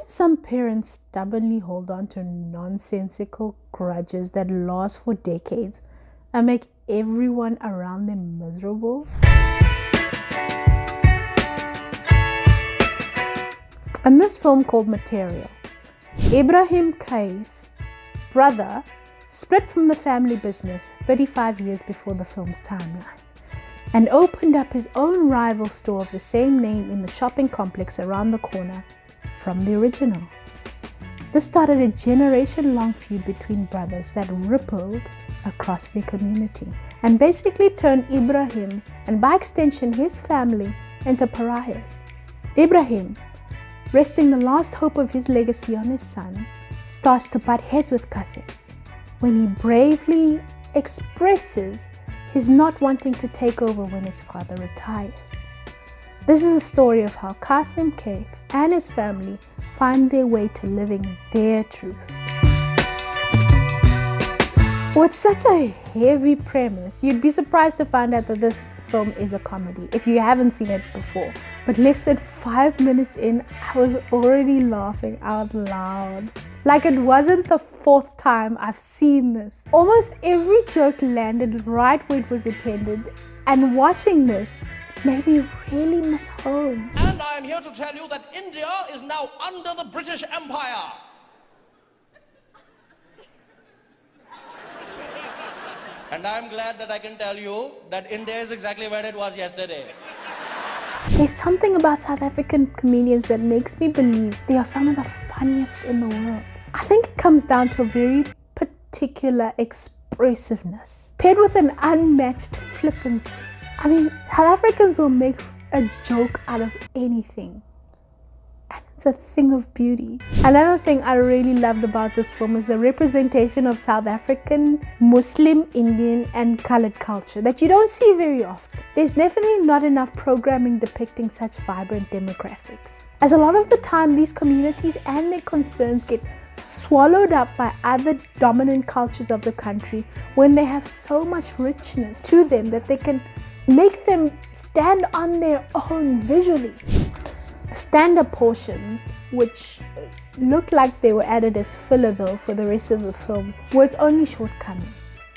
if some parents stubbornly hold on to nonsensical grudges that last for decades and make everyone around them miserable? In this film called Material, Ibrahim Kaif's brother split from the family business 35 years before the film's timeline and opened up his own rival store of the same name in the shopping complex around the corner from the original. This started a generation-long feud between brothers that rippled across their community and basically turned Ibrahim, and by extension his family, into pariahs. Ibrahim, resting the last hope of his legacy on his son, starts to butt heads with Qasim when he bravely expresses his not wanting to take over when his father retires. This is the story of how Qasim Kaif and his family find their way to living their truth. With such a heavy premise, you'd be surprised to find out that this film is a comedy if you haven't seen it before. But less than 5 minutes in, I was already laughing out loud. Like it wasn't the 4th time I've seen this. Almost every joke landed right where it was intended, and watching this made me really miss home. And I am here to tell you that India is now under the British Empire. And I'm glad that I can tell you that India is exactly where it was yesterday. There's something about South African comedians that makes me believe they are some of the funniest in the world. I think it comes down to a very particular expressiveness, paired with an unmatched flippancy. I mean, South Africans will make a joke out of anything. And it's a thing of beauty. Another thing I really loved about this film is the representation of South African, Muslim, Indian and colored culture that you don't see very often. There's definitely not enough programming depicting such vibrant demographics, as a lot of the time these communities and their concerns get swallowed up by other dominant cultures of the country when they have so much richness to them that they can make them stand on their own visually. Stand-up portions, which looked like they were added as filler though for the rest of the film, were its only shortcoming,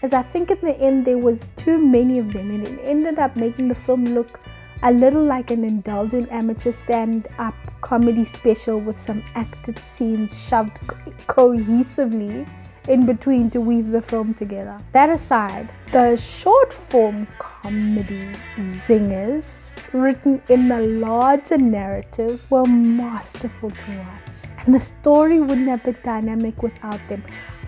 as I think in the end there was too many of them, and it ended up making the film look a little like an indulgent amateur stand-up comedy special with some acted scenes shoved cohesively in between to weave the film together. That aside, the short form comedy zingers written in a larger narrative were masterful to watch, and the story wouldn't have been dynamic without them.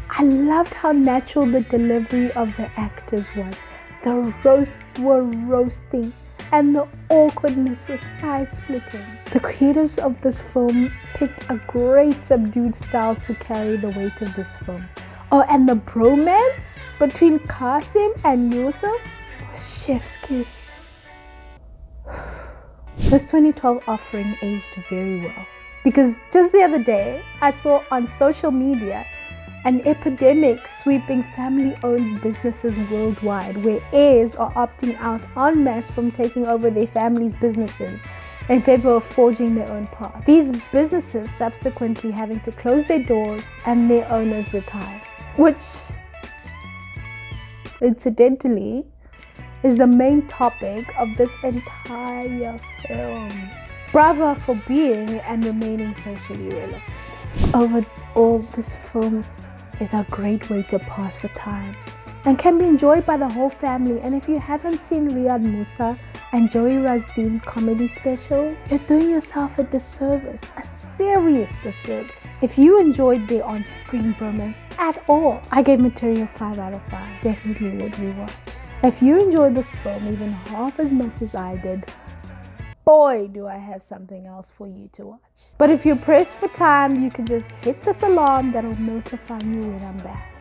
I loved how natural the delivery of the actors was. The roasts were roasting and the awkwardness was side-splitting. The creatives of this film picked a great subdued style to carry the weight of this film. Oh, and the bromance between Qasim and Yusuf was chef's kiss. This 2012 offering aged very well, because just the other day I saw on social media an epidemic sweeping family-owned businesses worldwide, where heirs are opting out en masse from taking over their family's businesses in favor of forging their own path. These businesses subsequently having to close their doors and their owners retire, which incidentally is the main topic of this entire film. Bravo for being and remaining socially relevant. Overall, this film is a great way to pass the time and can be enjoyed by the whole family. And if you haven't seen Riaad, Moosa and Moosa Rasdien's comedy specials, you're doing yourself a disservice, a serious disservice. If you enjoyed their on-screen bromance at all, I gave Material 5 out of 5. Definitely would rewatch. If you enjoyed this film even half as much as I did, boy, do I have something else for you to watch. But if you're pressed for time, you can just hit this alarm that'll notify you when I'm back.